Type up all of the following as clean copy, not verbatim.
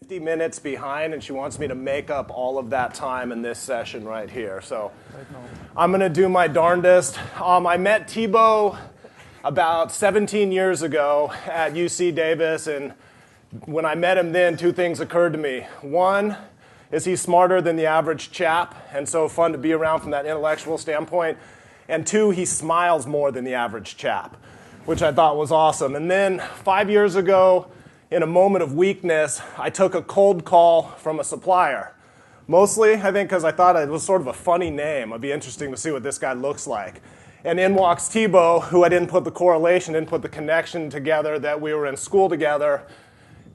50 minutes behind, and she wants me to make up all of that time in this session right here. So I'm going to do my darndest. I met Thibaut about 17 years ago at UC Davis, and when I met him then, two things occurred to me. One is he's smarter than the average chap, and so fun to be around from that intellectual standpoint. And two, he smiles more than the average chap, which I thought was awesome. And then 5 years ago, in a moment of weakness, I took a cold call from a supplier. Mostly, I think, because I thought it was sort of a funny name. It'd be interesting to see what this guy looks like. And in walks Thibaut, who I didn't put the correlation, didn't put the connection together that we were in school together.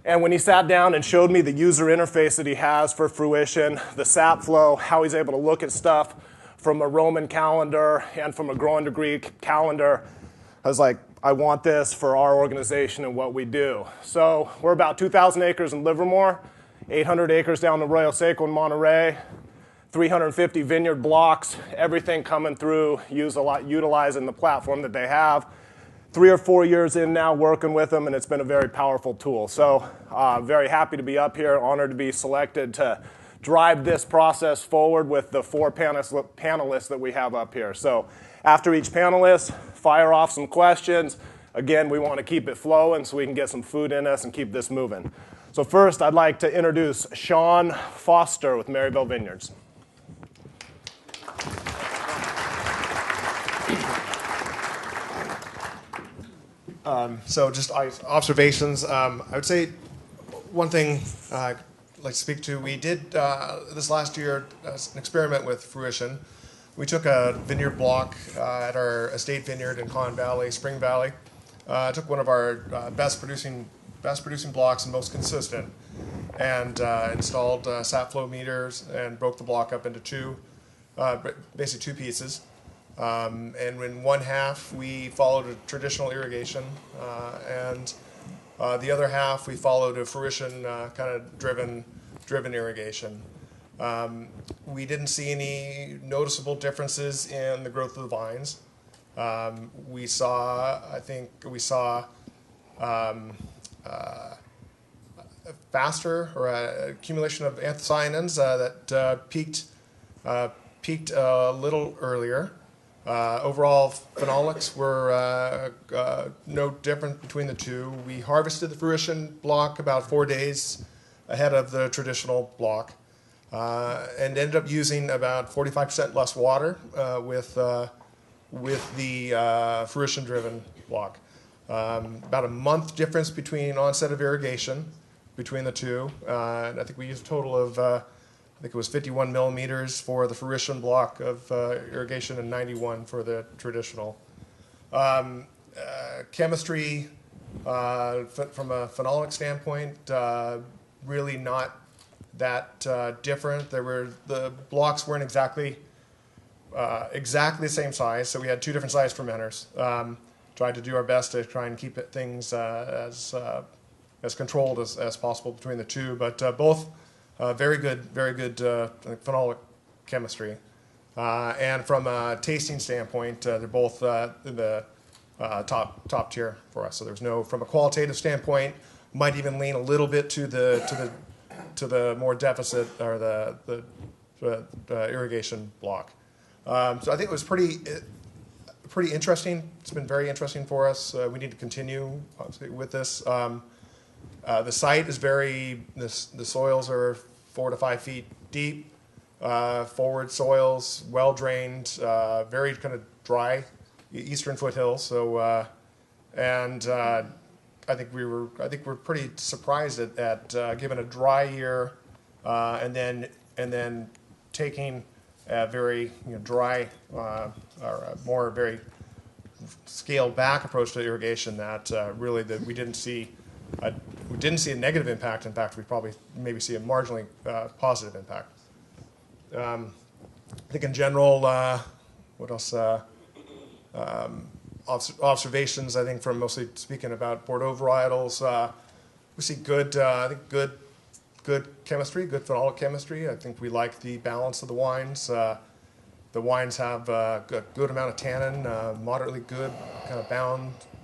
And when he sat down and showed me the user interface that he has for Fruition, the SAP flow, how he's able to look at stuff from a Roman calendar and from a growing to Greek calendar, I was like, I want this for our organization and what we do. So we're about 2,000 acres in Livermore, 800 acres down the Arroyo Seco in Monterey, 350 vineyard blocks, everything coming through, utilizing the platform that they have. 3 or 4 years in now working with them, and it's been a very powerful tool. So very happy to be up here, honored to be selected to drive this process forward with the 4 panelists that we have up here. So after each panelist, fire off some questions. Again, we want to keep it flowing so we can get some food in us and keep this moving. So first, I'd like to introduce Sean Foster with Maryville Vineyards. So just observations. I would say one thing I'd like to speak to, we did this last year an experiment with Fruition. We took a vineyard block at our estate vineyard in Con Valley, Spring Valley. Took one of our best producing blocks and most consistent, and installed sap flow meters and broke the block up into basically two pieces. And in one half we followed a traditional irrigation, and the other half we followed a Fruition kind of driven irrigation. We didn't see any noticeable differences in the growth of the vines. We saw a faster accumulation of anthocyanins that peaked a little earlier. Overall, phenolics were no different between the two. We harvested the Fruition block about 4 days ahead of the traditional block, and ended up using about 45% less water with the Fruition-driven block. About a month difference between onset of irrigation between the two. And I think we used a total of, I think it was 51 millimeters for the Fruition block of irrigation and 91 for the traditional. Chemistry, from a phenolic standpoint, really not that different. The blocks weren't exactly the same size, so we had 2 different size fermenters. Tried to do our best to try and keep things as controlled as possible between the two, but both very good phenolic chemistry. And from a tasting standpoint, they're both in the top tier for us. So there's no, from a qualitative standpoint, might even lean a little bit to the more deficit or the irrigation block. So I think it was pretty interesting. It's been very interesting for us. We need to continue obviously with this. The site is the soils are 4 to 5 feet deep, forward soils, well drained, very kind of dry, eastern foothills. So, I think we're pretty surprised at given a dry year, and then taking a very dry or a more very scaled back approach to irrigation that really that we didn't see a negative impact. In fact, we probably maybe see a marginally positive impact. I think in general, what else? Observations, I think, from mostly speaking about Bordeaux varietals, we see good chemistry, good phenolic chemistry. I think we like the balance of the wines. The wines have a good amount of tannin, moderately good, kind of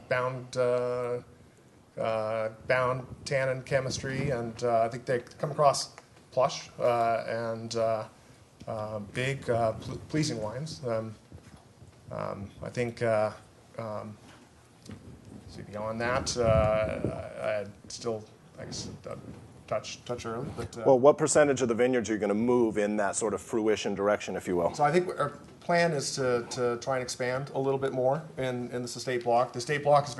bound bound tannin chemistry, and I think they come across plush and big, pleasing wines. I think so beyond that, I still, I guess, touch early. But Well, what percentage of the vineyards are you going to move in that sort of fruition direction, if you will? so I think our plan is to try and expand a little bit more in this estate block. The estate block is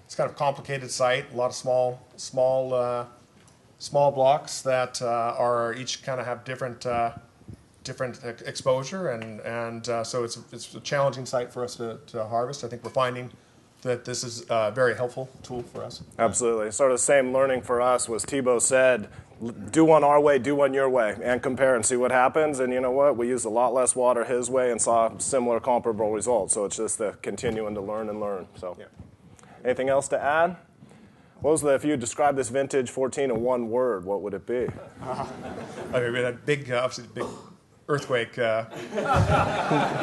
it's kind of a complicated site. A lot of small blocks that are each kind of have different exposure, and so it's a challenging site for us to harvest. I think we're finding that this is a very helpful tool for us. Absolutely. Sort of the same learning for us was Thibaut said, do one our way, do one your way, and compare and see what happens. And you know what? We used a lot less water his way and saw similar comparable results. So it's just the continuing to learn and learn. So, yeah. Anything else to add? What was if you describe this vintage 14 in one word, what would it be? I mean, we had obviously big earthquake,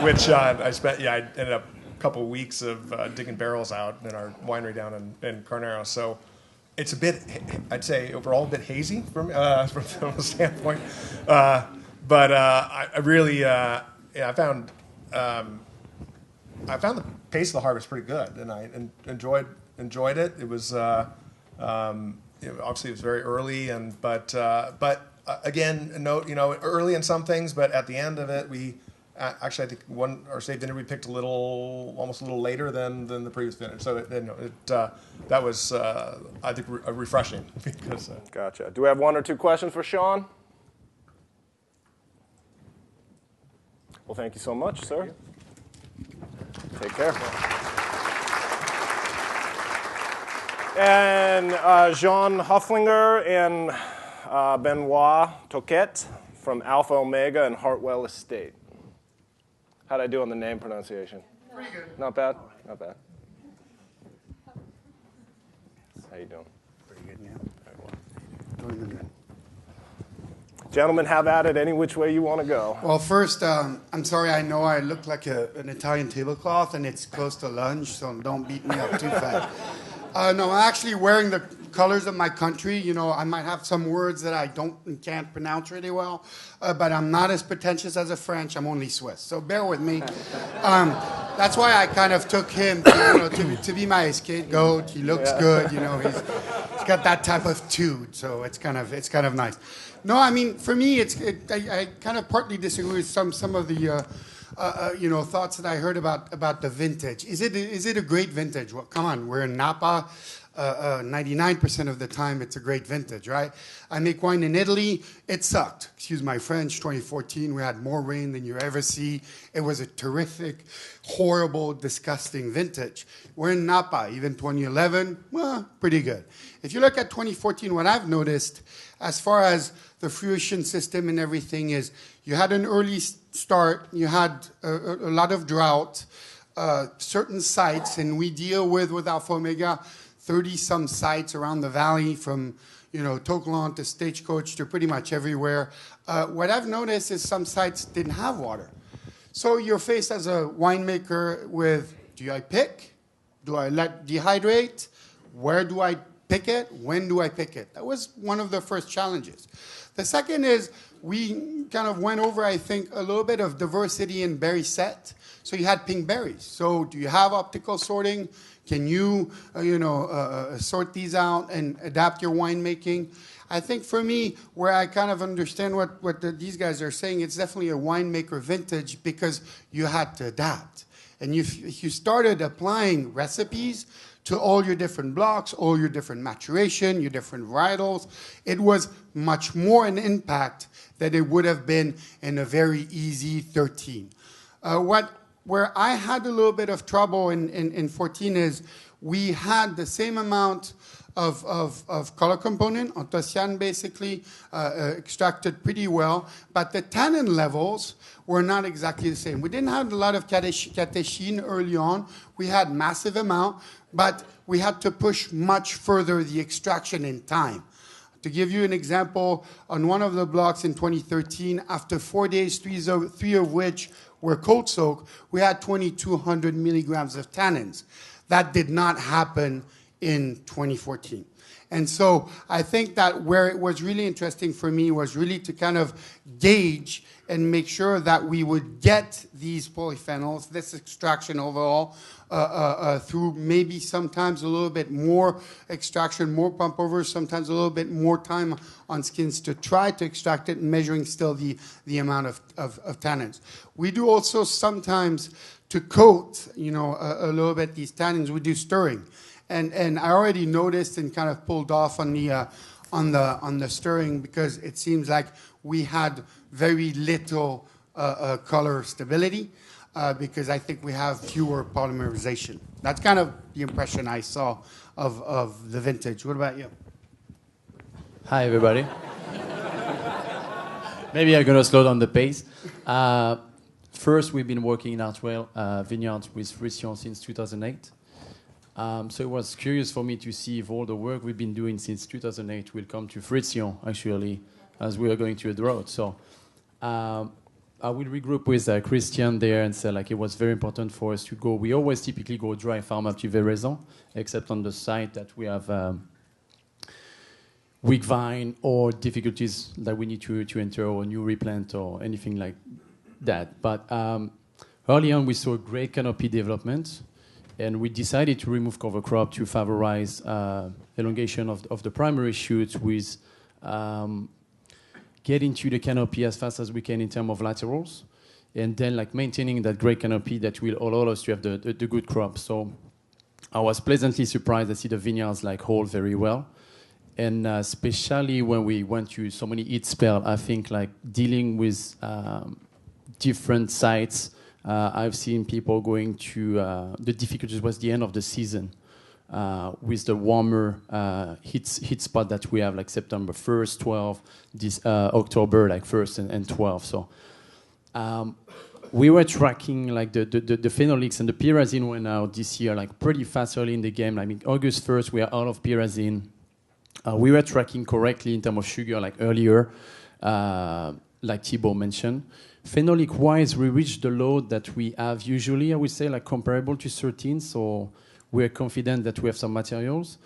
which I spent. Yeah, I ended up a couple of weeks of digging barrels out in our winery down in Carnero. So it's a bit, I'd say, overall a bit hazy from a standpoint. But I really, I found the pace of the harvest pretty good, and I enjoyed it. It was obviously it was very early, but again, note early in some things, but at the end of it, we actually I think our state vineyard we picked almost a little later than the previous vintage. So that was I think refreshing because. Gotcha. Do we have one or two questions for Sean? Well, thank you so much, sir. Take care. And Jean Hufflinger and Benoit Toquette from Alpha Omega and Hartwell Estate. How'd I do on the name pronunciation? Pretty good. Not bad? Not bad. How you doing? Pretty good, yeah. Doing good. Gentlemen, have at it any which way you want to go. Well, first, I'm sorry, I know I look like an Italian tablecloth, and it's close to lunch, so don't beat me up too fast. No, I'm actually wearing the colors of my country. You know, I might have some words that I can't pronounce really well, but I'm not as pretentious as a French. I'm only Swiss, so bear with me. That's why I kind of took him to be my scapegoat. He looks good, you know. He's got that type of tude, so it's kind of nice. No, I mean, for me, I kind of partly disagree with some of the thoughts that I heard about the vintage. Is it a great vintage? Well, come on, we're in Napa. 99% of the time, it's a great vintage, right? I make wine in Italy. It sucked. Excuse my French. 2014, we had more rain than you ever see. It was a terrific, horrible, disgusting vintage. We're in Napa. Even 2011, well, pretty good. If you look at 2014, what I've noticed, as far as the fruition system and everything is, you had an early start. You had a lot of drought, certain sites, and we deal with Alpha Omega 30-some sites around the valley from, Tokelant to Stagecoach to pretty much everywhere. What I've noticed is some sites didn't have water. So you're faced as a winemaker with, do I pick? Do I let dehydrate? Where do I pick it? When do I pick it? That was one of the first challenges. The second is we kind of went over, I think, a little bit of diversity in berry set. So you had pink berries. So do you have optical sorting? Can you, sort these out and adapt your winemaking? I think for me, where I kind of understand what these guys are saying, it's definitely a winemaker vintage because you had to adapt. And if you started applying recipes to all your different blocks, all your different maturation, your different varietals, it was much more an impact than it would have been in a very easy 13. Where I had a little bit of trouble in 14 is we had the same amount of color component, anthocyane basically, extracted pretty well, but the tannin levels were not exactly the same. We didn't have a lot of catechine early on. We had massive amount, but we had to push much further the extraction in time. To give you an example, on one of the blocks in 2013, after 4 days, three of which were cold soak, we had 2,200 milligrams of tannins. That did not happen in 2014. And so I think that where it was really interesting for me was really to kind of gauge and make sure that we would get these polyphenols, this extraction overall, through maybe sometimes a little bit more extraction, more pump over, sometimes a little bit more time on skins to try to extract it, measuring still the amount of tannins. We do also sometimes to coat, a little bit these tannins, we do stirring. And I already noticed and kind of pulled off on the stirring because it seems like we had very little color stability because I think we have fewer polymerization. That's kind of the impression I saw of the vintage. What about you? Hi, everybody. Maybe I'm going to slow down the pace. First, we've been working in Artwell vineyards with Fricyon since 2008. So it was curious for me to see if all the work we've been doing since 2008 will come to fruition, actually, as we are going through the road. So I will regroup with Christian there and say, it was very important for us to go. We always typically go dry farm up to Veraison, except on the site that we have weak vine or difficulties that we need to enter or new replant or anything like that. But early on, we saw a great canopy development. And we decided to remove cover crop to favorize elongation of the primary shoots with getting to the canopy as fast as we can in terms of laterals, and then maintaining that great canopy that will allow us to have the good crop. So I was pleasantly surprised to see the vineyards hold very well, and especially when we went to so many heat spell, I think dealing with different sites. I've seen people going to the difficulties was the end of the season with the warmer heat spot that we have September 1st, 12th, this October 1st and 12th. So we were tracking the phenolics and the pyrazine went out this year pretty fast early in the game. August 1st we are out of pyrazine. We were tracking correctly in terms of sugar earlier, like Thibaut mentioned. Phenolic-wise, we reached the load that we have usually, I would say, comparable to 13, so we're confident that we have some materials.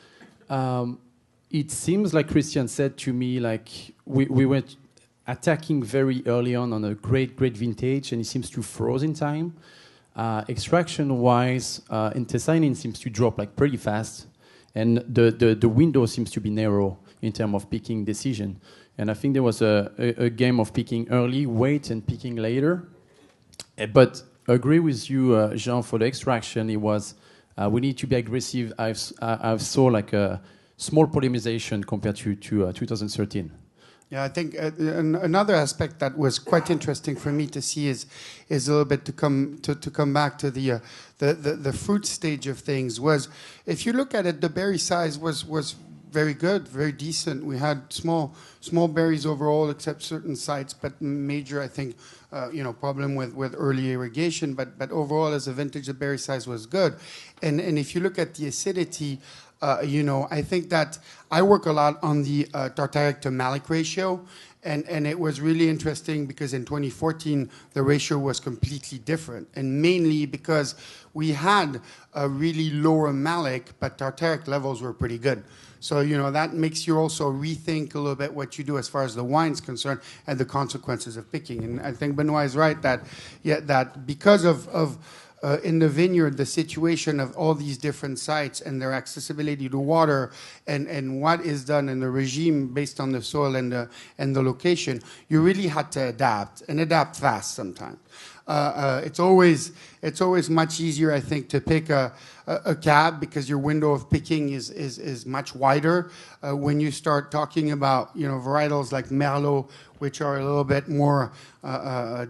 It seems like Christian said to me, we went attacking very early on a great vintage, and it seems to froze in time. Extraction-wise, intestine seems to drop pretty fast, and the window seems to be narrow in terms of picking decision. And I think there was a game of picking early, wait, and picking later. But agree with you, Jean, for the extraction. It was we need to be aggressive. I saw a small polymerization compared to 2013. Yeah, I think another aspect that was quite interesting for me to see is a little bit to come back to the fruit stage of things. Was if you look at it, the berry size was very good, very decent. We had small berries overall, except certain sites, but major, I think, problem with early irrigation. But overall, as a vintage, the berry size was good. And if you look at the acidity, I think that I work a lot on the tartaric to malic ratio. And it was really interesting because in 2014, the ratio was completely different. And mainly because we had a really lower malic, but tartaric levels were pretty good. So, that makes you also rethink a little bit what you do as far as the wine's concerned and the consequences of picking. And I think Benoit is right that because of in the vineyard, the situation of all these different sites and their accessibility to water and what is done in the regime based on the soil and the location, you really had to adapt fast sometimes. It's always much easier, I think, to pick a cab because your window of picking is much wider. When you start talking about varietals like Merlot, which are a little bit more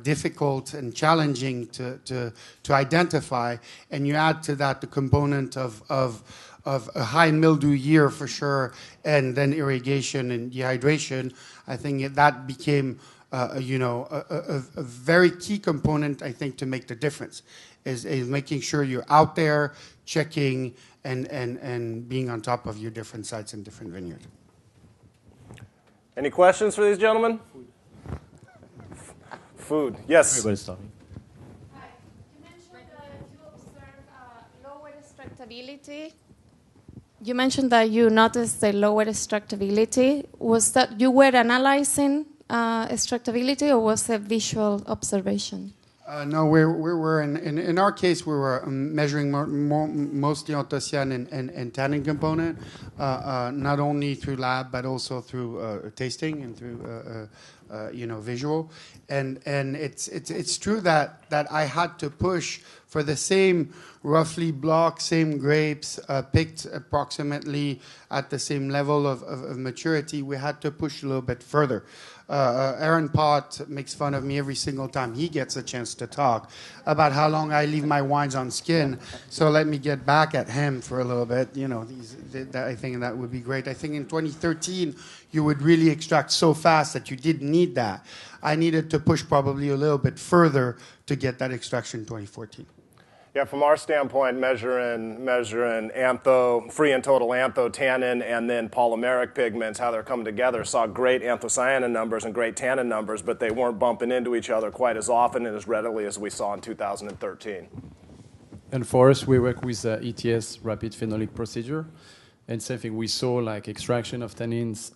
difficult and challenging to identify, and you add to that the component of a high mildew year for sure, and then irrigation and dehydration, I think that became a very key component, I think, to make the difference is making sure you're out there checking and being on top of your different sites and different vineyards. Any questions for these gentlemen? Food. Yes. Everybody's talking. Hi. You mentioned that you observe lower extractability You mentioned that you noticed the lower extractability. Was that you were analyzing extractability, or was it visual observation? No, we were in our case we were measuring mostly anthocyane and tannin component, not only through lab but also through tasting and through visual, and it's true that I had to push for the same roughly block, same grapes picked approximately at the same level of maturity. We had to push a little bit further. Aaron Pott makes fun of me every single time he gets a chance to talk about how long I leave my wines on skin. So let me get back at him for a little bit. I think that would be great. I think in 2013 you would really extract so fast that you didn't need that. I needed to push probably a little bit further to get that extraction in 2014. Yeah, from our standpoint, measuring free and total anthotannin and then polymeric pigments, how they're coming together, saw great anthocyanin numbers and great tannin numbers, but they weren't bumping into each other quite as often and as readily as we saw in 2013. And for us, we work with ETS, rapid phenolic procedure. And same thing, we saw like extraction of tannins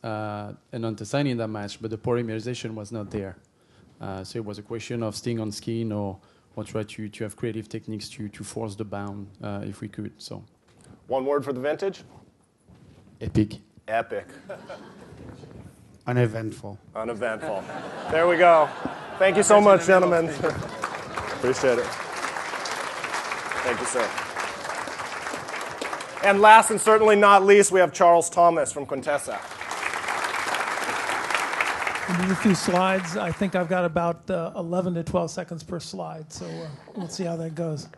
and anthocyanin that matched, but the polymerization was not there. So it was a question of staying on skin or try to have creative techniques to force the bound if we could. So, one word for the vintage? Epic. Epic. Uneventful. Uneventful. There we go. Thank you so much, gentlemen. Appreciate it. Thank you, sir. And last and certainly not least, we have Charles Thomas from Quintessa. A few slides. I think I've got about 11 to 12 seconds per slide, so we'll see how that goes.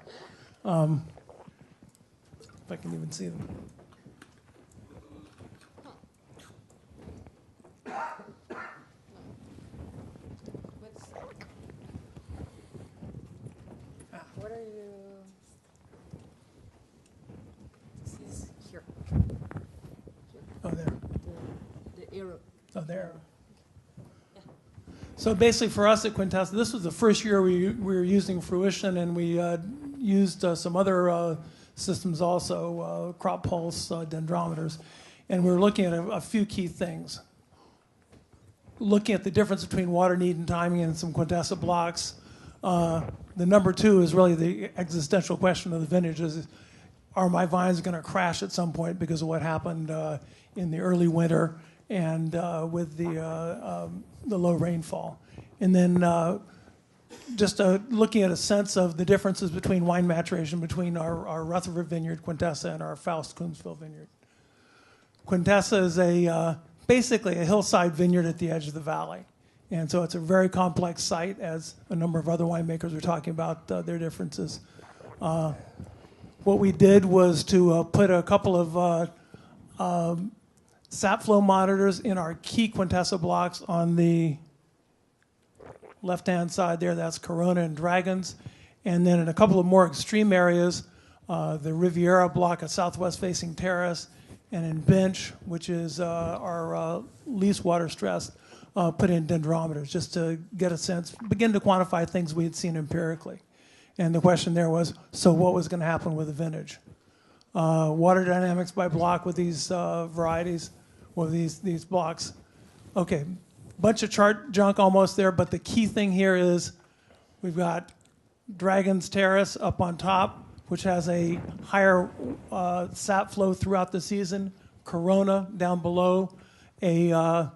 If I can even see them. What are you? This is here. Oh, there. The arrow. Oh, there. So basically for us at Quintessa, this was the first year we were using Fruition, and we used some other systems also, crop pulse dendrometers, and we were looking at a few key things. Looking at the difference between water need and timing in some Quintessa blocks. The number two is really the existential question of the vintage is, are my vines going to crash at some point because of what happened in the early winter and with the low rainfall. And then just looking at a sense of the differences between wine maturation between our Rutherford vineyard, Quintessa, and our Faust Kunzville vineyard. Quintessa is basically a hillside vineyard at the edge of the valley. And so it's a very complex site, as a number of other winemakers were talking about their differences. What we did was to put a couple of sap flow monitors in our key Quintessa blocks on the left-hand side there. That's Corona and Dragons. And then in a couple of more extreme areas, the Riviera block, a southwest-facing terrace, and in Bench, which is our least water-stressed, put in dendrometers just to get a sense, begin to quantify things we had seen empirically. And the question there was, so what was going to happen with the vintage? Water dynamics by block with these varieties, or these blocks. Okay, bunch of chart junk almost there, but the key thing here is we've got Dragon's Terrace up on top, which has a higher sap flow throughout the season. Corona down below, a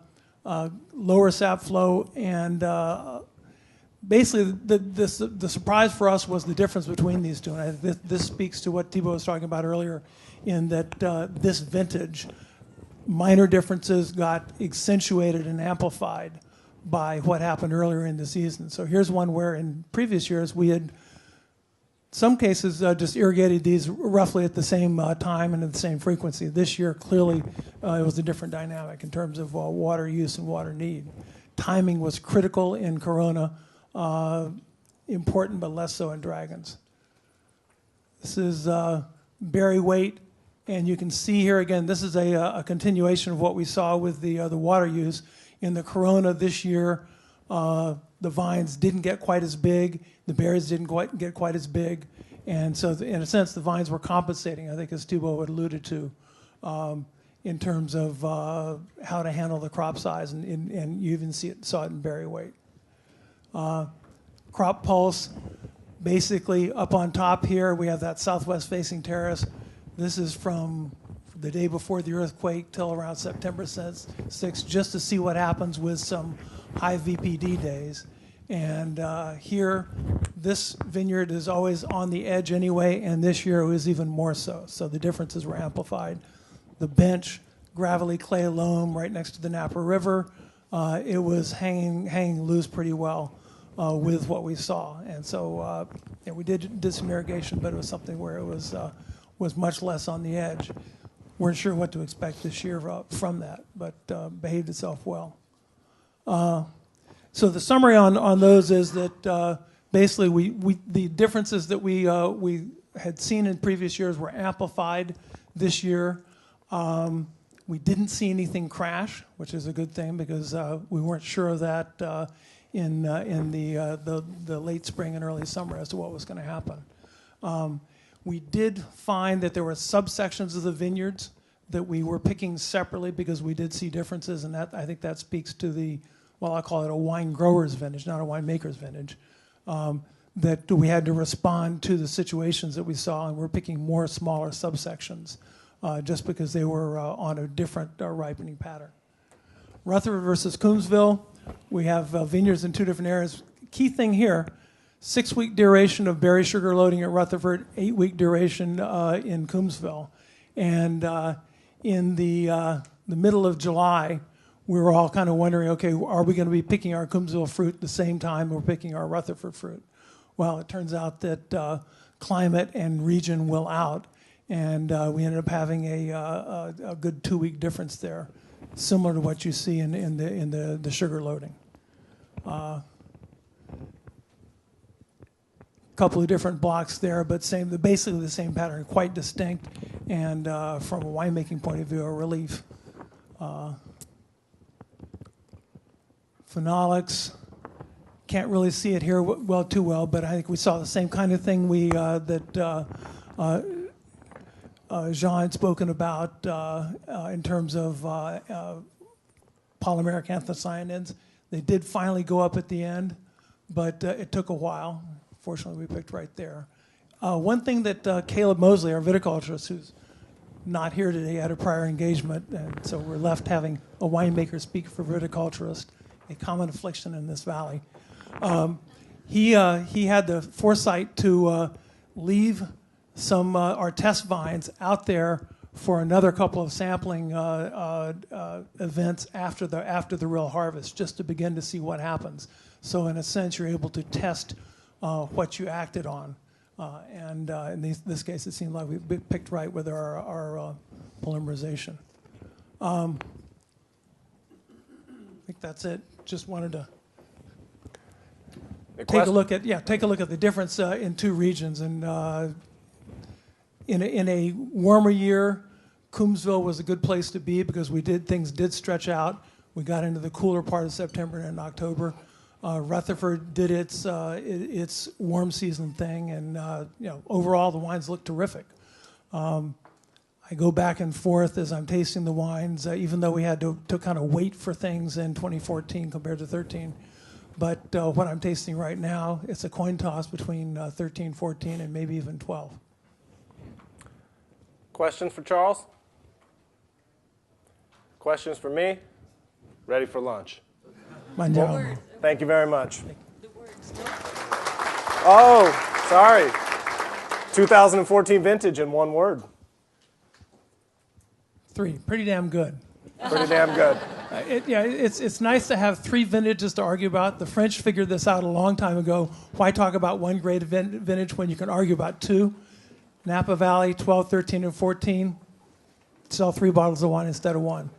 lower sap flow, and basically the surprise for us was the difference between these two. And this speaks to what Thibaut was talking about earlier, in that this vintage, minor differences got accentuated and amplified by what happened earlier in the season. So here's one where in previous years we had, some cases, just irrigated these roughly at the same time and at the same frequency. This year, clearly, it was a different dynamic in terms of water use and water need. Timing was critical in Corona, important but less so in Dragons. This is berry weight, and you can see here again, this is a continuation of what we saw with the water use. In the Corona this year, the vines didn't get quite as big, the berries didn't get quite as big, and so in a sense the vines were compensating, I think, as Thibaut had alluded to, in terms of how to handle the crop size, and you even saw it in berry weight. Crop pulse, basically up on top here, we have that southwest facing terrace. This is from the day before the earthquake till around September 6th, just to see what happens with some high VPD days. And here, this vineyard is always on the edge anyway, and this year it was even more so. So the differences were amplified. The bench, gravelly clay loam right next to the Napa River, it was hanging loose pretty well with what we saw. And so we did some irrigation, but it was something where it was much less on the edge. Weren't sure what to expect this year from that, but behaved itself well. So the summary on those is that basically the differences that we had seen in previous years were amplified this year. We didn't see anything crash, which is a good thing because we weren't sure of that in the late spring and early summer as to what was going to happen. We did find that there were subsections of the vineyards that we were picking separately because we did see differences, and that I think that speaks to the, well, I call it a wine grower's vintage, not a winemaker's vintage, that we had to respond to the situations that we saw, and we're picking more smaller subsections just because they were on a different ripening pattern. Rutherford versus Coombsville, we have vineyards in two different areas. Key thing here, 6-week duration of berry sugar loading at Rutherford, 8-week duration in Coombsville. And in the middle of July, we were all kind of wondering, okay, are we going to be picking our Coombsville fruit the same time we're picking our Rutherford fruit? Well, it turns out that climate and region will out, and we ended up having a good 2-week difference there, similar to what you see in the sugar loading. Couple of different blocks there, but basically the same pattern, quite distinct, and from a winemaking point of view, a relief. Phenolics, can't really see it here too well, but I think we saw the same kind of thing that Jean had spoken about in terms of polymeric anthocyanins. They did finally go up at the end, but it took a while. Fortunately, we picked right there. One thing that Caleb Mosley, our viticulturist, who's not here today, had a prior engagement, and so we're left having a winemaker speak for viticulturist, a common affliction in this valley. He had the foresight to leave some our test vines out there for another couple of sampling events after the real harvest, just to begin to see what happens. So in a sense, you're able to test what you acted on. And in this case, it seemed like we picked right with our polymerization. I think that's it. Just wanted to take a look at the difference in two regions. And in a warmer year, Coombsville was a good place to be because things did stretch out. We got into the cooler part of September and October. Rutherford did its warm season thing, and overall the wines look terrific. I go back and forth as I'm tasting the wines, even though we had to kind of wait for things in 2014 compared to 13. But what I'm tasting right now, it's a coin toss between 13, 14, and maybe even 12. Questions for Charles? Questions for me? Ready for lunch. Mangiamo. Thank you very much. Oh, sorry. 2014 vintage in one word. 3. Pretty damn good. Pretty damn good. It's nice to have 3 vintages to argue about. The French figured this out a long time ago. Why talk about one great vintage when you can argue about 2? Napa Valley, 12, 13, and 14. Sell 3 bottles of wine instead of 1.